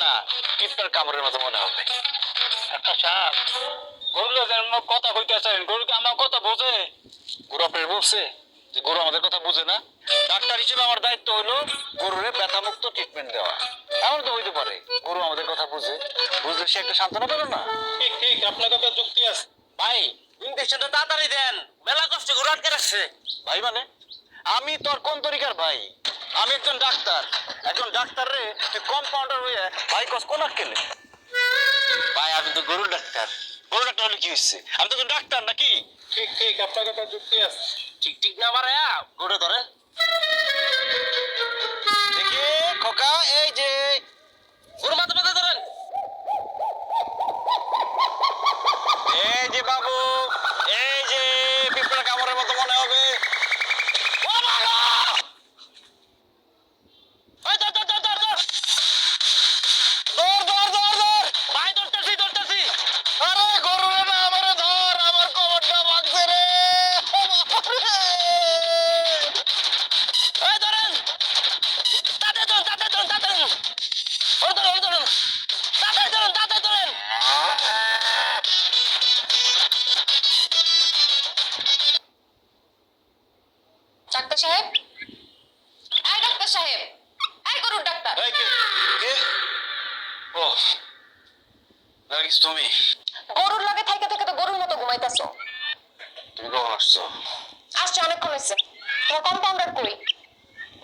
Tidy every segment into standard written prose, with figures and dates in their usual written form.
না, পিঁপড়ার কামড়ের মতো মনে হবে। একটা সাপ গরুর কথা কইতেছেন, গরুকে আমার কথা বোঝে? গরু আপনার বলছে যে গরু আমাদের কথা বুঝে না? ডাক্তার হিসেবে আমার দায়িত্ব হলো গরুরে ব্যথামুক্ত ট্রিটমেন্ট দেওয়া। এমন তো হইতে পারে গরু আমাদের কথা বুঝে, বুঝলে সে একটা সান্ত্বনা পেল না। ঠিক ঠিক, আপনার কথা যুক্তি আছে ভাই। ইনজেকশনটা তাড়াতাড়ি দেন, মেলা কষ্ট গরু আটকে রাখছে। ভাই মানে আমি তোর কোন তরিকার ভাই? আমি একজন ডাক্তার। একজন ডাক্তার রে কম্পাউন্ডার হয়ে ভাই কস কোন আক্কেলে? ভাই আমি তো গরুর ডাক্তার। গরুর ডাক্তার হলে কি হচ্ছে? আমি তো ডাক্তার নাকি? ঠিক ঠিক, আপনার কথা যুক্তি আছে। ঠিক ঠিক না মারে গরু ধরে দেখি খোকা, এই যে গরু মাথা মাথা ধরেন। এই যে বাবু, এই যে পিঁপড়া কামড়ের মতো মনে হবে। ও বাবা! ওই ধর ধর ধর ধর ধর ধর ধর ধর ধর ভাই, ধরতেছি ধরতেছি। আরে গরু রে না, আমারে ধর, আমার কোমরটা ভাঙছে রে। এই ধরেন, তাতে ধরুন তাতে ধরুন তাতে ধরুন, ওর ধরুন ওর ধরুন, তাতে ধরুন তাতে ধরেন। ডাক্তার সাহেব, এই ডাক্তার সাহেব, এই গরুর ডাক্তার। এই কে কে? ও নার্গিস, তুমি? গরুর লগে থাইকে থেকে তো গরুর মতো ঘুমাইতাছো। তুমি কখন আসছো? আসছে অনেকক্ষণ হয়েছে। তোমার কম্পাউন্ডার কই?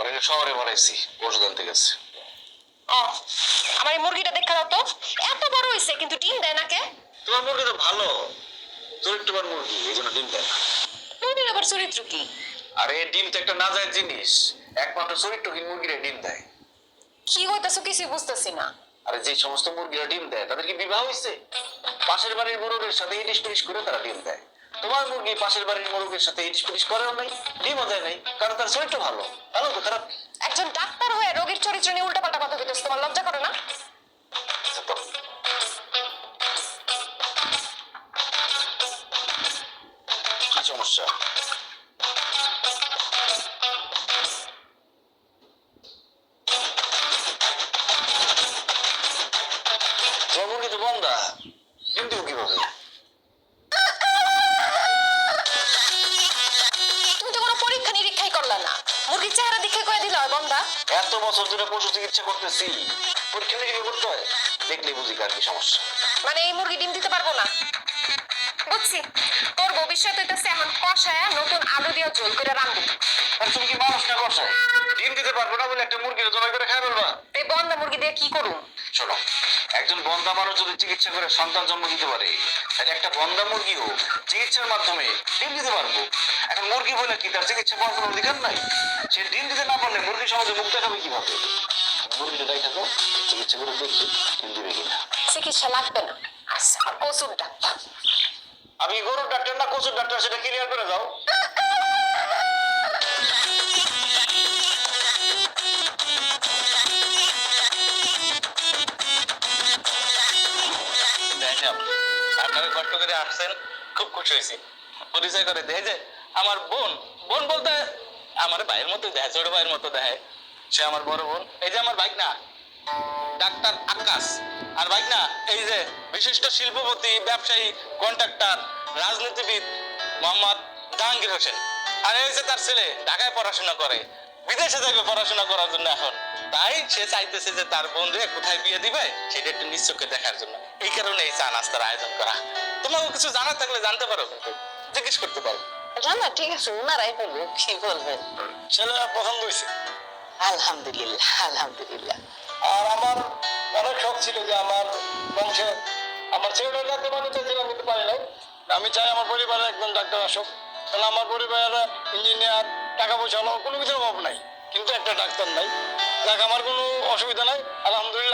অনেকে শহরে বাড়াইছি, ওষুধ আনতে গেছে। ও, আমার এই মুরগিটা দেখা দাও তো। এত বড় হয়েছে কিন্তু ডিম দেয় না কে? তোমার মুরগি তো ভালো, চরিত্রবান মুরগি, এই জন্য ডিম দেয় না। মুরগির আবার চরিত্র কি? আরে ডিম তো একটা নাজায়েজ জিনিস, একমাত্র চরিত্রহীন মুরগিরা ডিম দেয়। কি হইতাছো কিছুই বুঝতেছি না। আরে যে সমস্ত মুরগিরা ডিম দেয় তাদের কি বিবাহ হয়েছে? পাশের বাড়ির মুরগের সাথে ইটিস পিটিস করে তারা ডিম দেয়। তোমার মুরগি পাশের বাড়ির মুরগের সাথে ইটিস পিটিস করেও নাই, ডিমও দেয় নাই, কারণ তার চরিত্র ভালো। ভালো তো খারাপ? একজন ডাক্তার হয়ে রোগীর চরিত্র নিয়ে উল্টাপাল্টা কথা কইতেছো, তোমার লজ্জা করে না? আচ্ছা, তো কি সমস্যা? তোমার মুরগি তো বন্ধা, ডিম দেবো কিভাবে? তুমি তো কোনো পরীক্ষা নিরীক্ষাই করলা না, মুরগির চেহারা দেখে কয়ে দিলা হয় বন্ধা। এত বছর ধরে পশু চিকিৎসা করতেছি, পরীক্ষা নিরীক্ষা করতে হয়? দেখলে বুঝি কার কি সমস্যা। মানে এই মুরগি ডিম দিতে পারবো না? বুঝছি, তোর ভবিষ্যৎ হইতেছে এখন কষায়া নতুন আলু দিয়ে ঝোল করে রান্ধবি। আর তুমি কি মানুষ না করছো? ডিম দিতে পারবো না বলে একটা মুরগির জবাই করে খাই বলবা? এই বন্ধা মুরগি দিয়ে কি করুম? শোনো, একজন বন্ধা মানুষ যদি চিকিৎসা করে সন্তান জন্ম দিতে পারে, তাহলে একটা বন্ধা মুরগিও চিকিৎসার মাধ্যমে ডিম দিতে পারবো। এখন মুরগি বলে কি তার চিকিৎসা করার কোনো অধিকার নাই? সে ডিম দিতে না পারলে মুরগি সমাজে মুখ দেখাবে কিভাবে? মুরগিটা দেখাবো, চিকিৎসা করে দেখি ডিম দিবে কিনা। চিকিৎসা লাগবে না, আচ্ছা কচুর ডাক্তার। আমি গরুর ডাক্তার না কচুর ডাক্তার, সেটা ক্লিয়ার করে দাও। আপনারা কষ্ট করে আসছেন, খুব খুশি হয়েছি। পরিচয় করে দেয় যে আমার বোন, বোন বলতে আমার ভাইয়ের মতো দেয়, ছোট ভাইয়ের মতো দেয়। সে আমার বড় বোন। এই যে আমার বাইক না ডাক্তার আকাশ, আর বাইক না এই যে বিশিষ্ট শিল্পপতি, ব্যবসায়ী, কন্ট্রাক্টর, রাজনীতিবিদ মোহাম্মদ জাহাঙ্গীর হোসেন। আর এই যে তার ছেলে ঢাকায় পড়াশোনা করে, বিদেশে যাবে পড়াশোনা করার জন্য এখন। তাই সে চাইতেছে যে তার বোনরে কোথায় বিয়ে দিবে সেটা একটু নিশ্চয়কে দেখার জন্য। এই কারণে এই চা নাস্তার আয়োজন করা। তোমাকে কিছু জানার থাকলে জানতে পারো, কিন্তু জিজ্ঞেস করতে পারো। না ঠিক আছে, ওনারাই বলবে কি বলবেন। ছেলে পছন্দ হয়েছে? আলহামদুলিল্লাহ আলহামদুলিল্লাহ। আর আমার অনেক শখ ছিল যে আমার বংশে আমার ছেলেটা ডাক্তার বানাতে চাইছিলাম, কিন্তু পারি নাই। আমি চাই আমার পরিবারে একজন ডাক্তার আসুক, কারণ আমার পরিবারের ইঞ্জিনিয়ার, টাকা পয়সা হলো কোনো কিছুর অভাব নাই, কিন্তু একটা ডাক্তার নাই। যাক, আমার কোনো অসুবিধা নাই, আলহামদুলিল্লাহ।